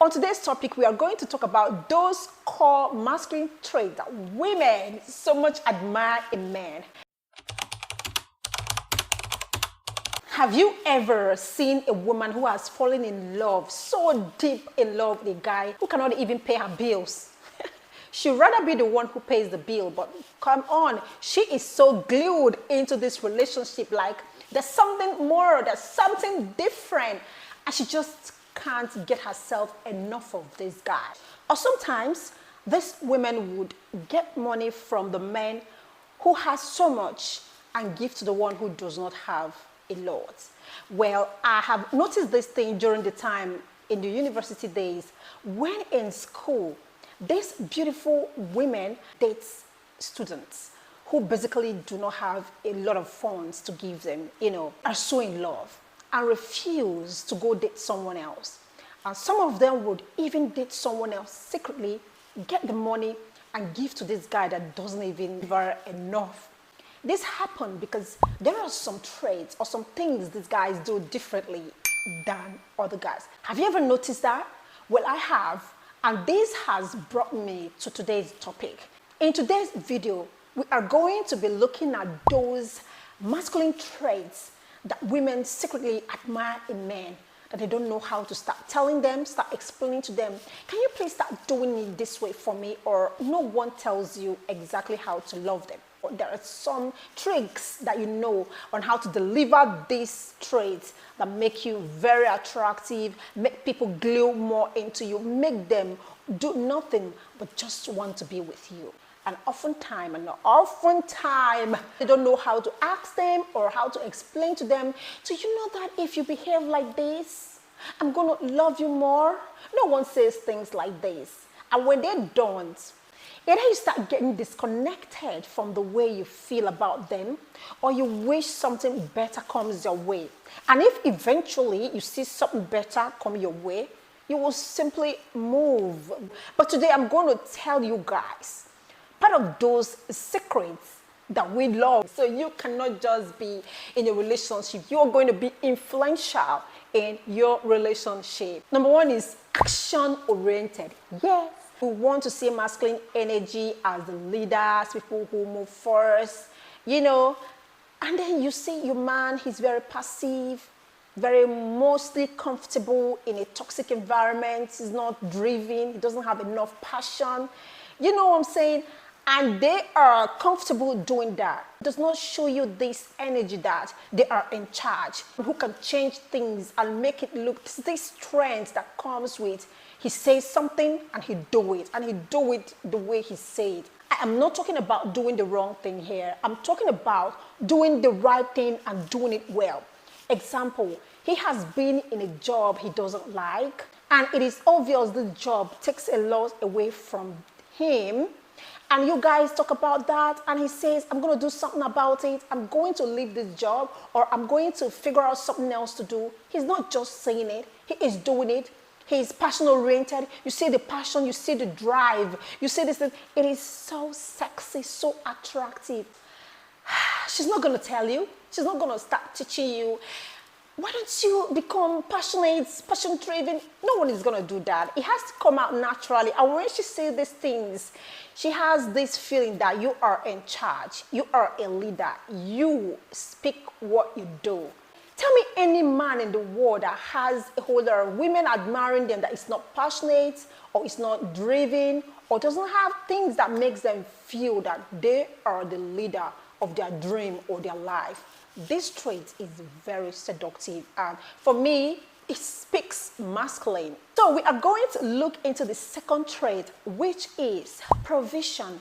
On today's topic, we are going to talk about those core masculine traits that women so much admire in men. Have you ever seen a woman who has fallen in love, so deep in love with a guy who cannot even pay her bills? She'd rather be the one who pays the bill, but come on, she is so glued into this relationship, like there's something more, there's something different, and she just can't get herself enough of this guy. Or sometimes these women would get money from the man who has so much and give to the one who does not have a lot. Well, I have noticed this thing during the time in the university days. When in school, these beautiful women date students who basically do not have a lot of funds to give them, are so in love and refuse to go date someone else. And some of them would even date someone else secretly, get the money and give to this guy that doesn't even give her enough. This happened because there are some traits or some things these guys do differently than other guys. Have you ever noticed that? Well, I have, and this has brought me to today's topic. In today's video, we are going to be looking at those masculine traits that women secretly admire in men, that they don't know how to start telling them, start explaining to them. Can you please start doing it this way for me? Or no one tells you exactly how to love them. Or there are some tricks that you know on how to deliver these traits that make you very attractive, make people glue more into you, make them do nothing but just want to be with you. And oftentimes, they don't know how to ask them or how to explain to them, do you know that if you behave like this, I'm going to love you more? No one says things like this. And when they don't, either you start getting disconnected from the way you feel about them, or you wish something better comes your way. And if eventually you see something better come your way, you will simply move. But today I'm going to tell you guys part of those secrets that we love. So you cannot just be in a relationship. You're going to be influential in your relationship. Number one is action-oriented. Yes. We want to see masculine energy as the leaders, people who move first, And then you see your man, he's very passive, very mostly comfortable in a toxic environment. He's not driven. He doesn't have enough passion. You know what I'm saying? And they are comfortable doing that. It does not show you this energy that they are in charge, who can change things and make it look, this strength that comes with, he says something and he do it, and he do it the way he said. I am not talking about doing the wrong thing here. I'm talking about doing the right thing and doing it well. Example, he has been in a job he doesn't like, and it is obvious the job takes a lot away from him. And you guys talk about that, and he says, I'm going to do something about it. I'm going to leave this job, or I'm going to figure out something else to do. He's not just saying it. He is doing it. He is passion-oriented. You see the passion. You see the drive. You see this thing. It is so sexy, so attractive. She's not going to tell you. She's not going to start teaching you. Why don't you become passionate, passion-driven? No one is going to do that. It has to come out naturally. And when she says these things, she has this feeling that you are in charge. You are a leader. You speak what you do. Tell me any man in the world that has a whole lot of women admiring them that is not passionate or is not driven or doesn't have things that makes them feel that they are the leader of their dream or their life. This trait is very seductive, and for me, it speaks masculine. So we are going to look into the second trait, which is provision.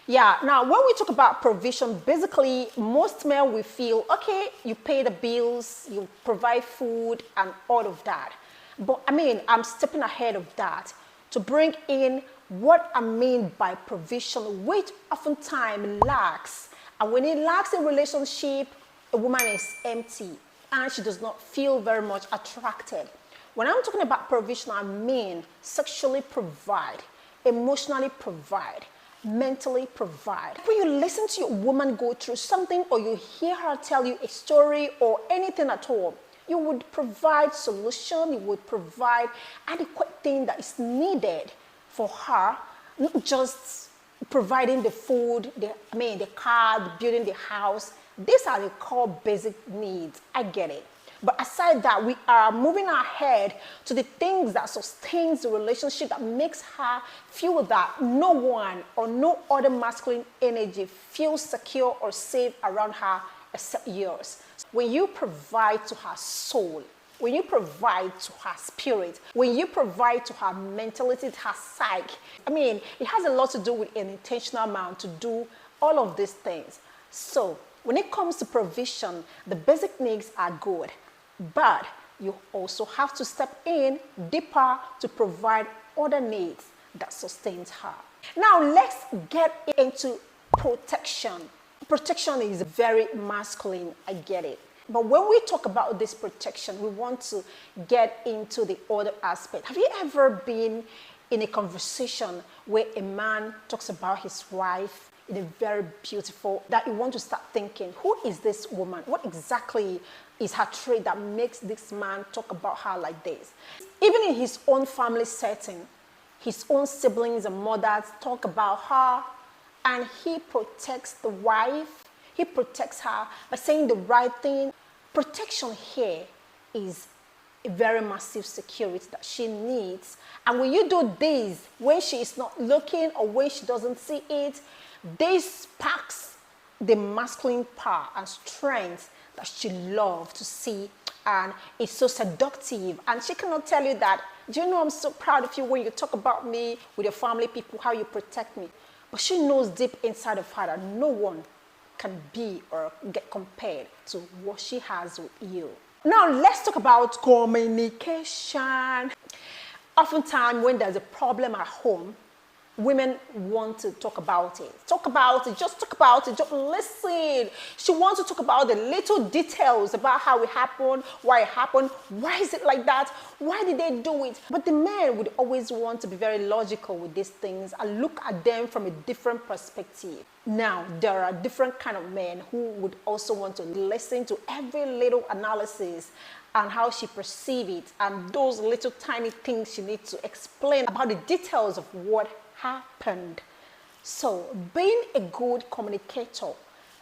Yeah, now when we talk about provision, basically most men will feel, okay, you pay the bills, you provide food and all of that. But I'm stepping ahead of that to bring in what I mean by provision, which oftentimes lacks. And when it lacks in relationship, a woman is empty and she does not feel very much attracted. When I'm talking about provision, I mean sexually provide, emotionally provide, mentally provide. When you listen to your woman go through something or you hear her tell you a story or anything at all, You would provide solution, you would provide adequate thing that is needed for her, not just providing the food, the car, the building the house. These are the core basic needs. I get it. But aside that, we are moving ahead to the things that sustains the relationship, that makes her feel that no one or no other masculine energy feels secure or safe around her except yours. When you provide to her soul, when you provide to her spirit, when you provide to her mentality, to her psyche, it has a lot to do with an intentional man to do all of these things. So when it comes to provision, the basic needs are good, but you also have to step in deeper to provide other needs that sustains her. Now let's get into protection. Protection is very masculine, I get it. But when we talk about this protection, we want to get into the other aspect. Have you ever been in a conversation where a man talks about his wife in a very beautiful, that you want to start thinking, who is this woman? What exactly is her trait that makes this man talk about her like this? Even in his own family setting, his own siblings and mothers talk about her, and he protects the wife. He protects her by saying the right thing. Protection here is a very massive security that she needs. And when you do this, when she is not looking or when she doesn't see it, this sparks the masculine power and strength that she loves to see. And it's so seductive. And she cannot tell you that, do you know, I'm so proud of you when you talk about me with your family people, how you protect me. But she knows deep inside of her that no one can be or get compared to what she has with you. Now let's talk about communication. Oftentimes when there's a problem at home, women want to talk about it. Talk about it, just talk about it, just listen. She wants to talk about the little details about how it happened, why it happened, why is it like that, why did they do it? But the men would always want to be very logical with these things and look at them from a different perspective. Now, there are different kind of men who would also want to listen to every little analysis and how she perceives it and those little tiny things she needs to explain about the details of what happened. So being a good communicator,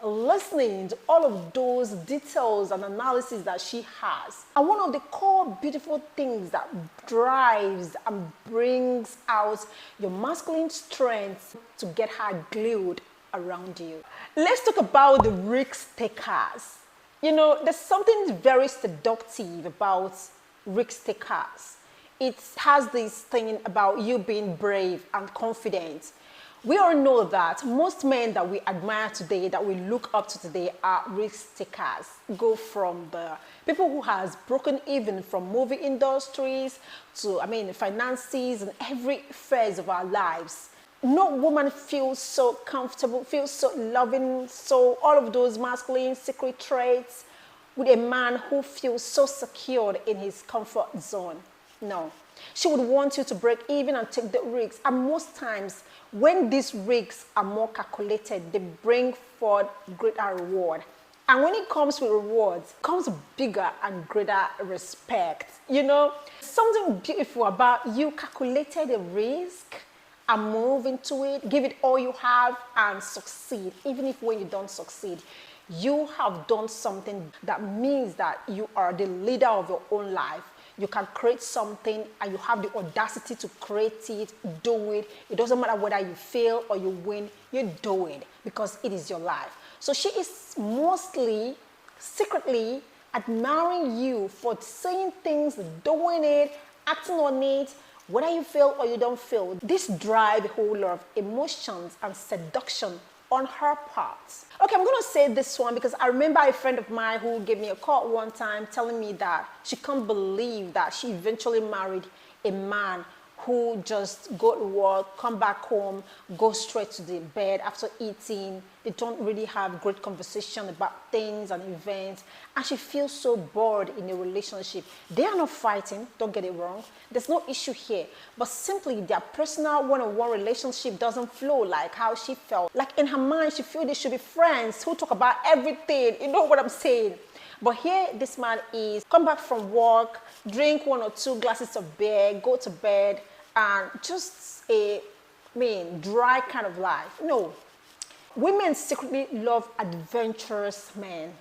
listening to all of those details and analysis that she has, and one of the core beautiful things that drives and brings out your masculine strength to get her glued around you. Let's talk about the risk takers. You know, there's something very seductive about risk takers. It has this thing about you being brave and confident. We all know that most men that we admire today, that we look up to today, are risk takers. Go from the people who has broken even from movie industries to, finances and every phase of our lives. No woman feels so comfortable, feels so loving, so all of those masculine secret traits with a man who feels so secure in his comfort zone. No, she would want you to break even and take the risks. And most times, when these risks are more calculated, they bring forth greater reward. And when it comes with rewards, it comes bigger and greater respect. You know, something beautiful about you calculated a risk and move into it, give it all you have and succeed. Even if when you don't succeed, you have done something that means that you are the leader of your own life. You can create something and you have the audacity to create it, do it. It doesn't matter whether you fail or you win, you do it because it is your life. So she is mostly, secretly admiring you for saying things, doing it, acting on it, whether you fail or you don't fail. This drives a whole lot of emotions and seduction on her part. Okay, I'm going to say this one because I remember a friend of mine who gave me a call one time telling me that she can't believe that she eventually married a man who just go to work, come back home, go straight to the bed after eating. They don't really have great conversation about things and events. And she feels so bored in a relationship. They are not fighting, don't get it wrong. There's no issue here. But simply their personal one-on-one relationship doesn't flow like how she felt. Like in her mind, she feels they should be friends who talk about everything. You know what I'm saying? But here this man is, come back from work, drink 1 or 2 glasses of beer, go to bed, and just dry kind of life. No. Women secretly love adventurous men.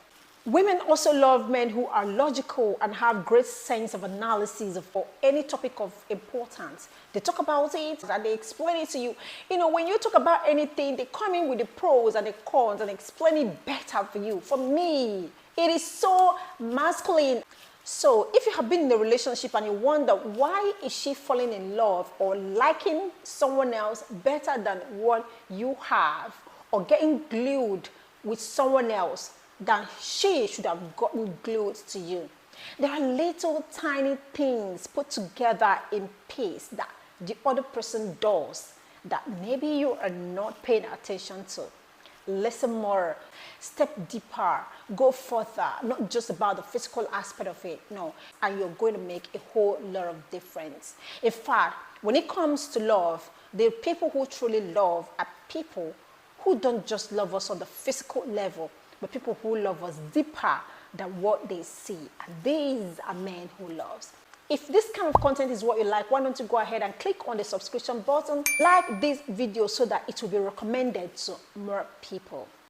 Women also love men who are logical and have great sense of analysis for any topic of importance. They talk about it and they explain it to you. You know, when you talk about anything, they come in with the pros and the cons and explain it better for you. For me, it is so masculine. So if you have been in a relationship and you wonder why is she falling in love or liking someone else better than what you have, or getting glued with someone else than she should have gotten glued to you, there are little tiny things put together in piece that the other person does that maybe you are not paying attention to. Listen more, step deeper, go further, not just about the physical aspect of it, no, and you're going to make a whole lot of difference. In fact, when it comes to love, the people who truly love are people who don't just love us on the physical level, but people who love us deeper than what they see. And these are men who loves. If this kind of content is what you like, why don't you go ahead and click on the subscription button, like this video so that it will be recommended to more people.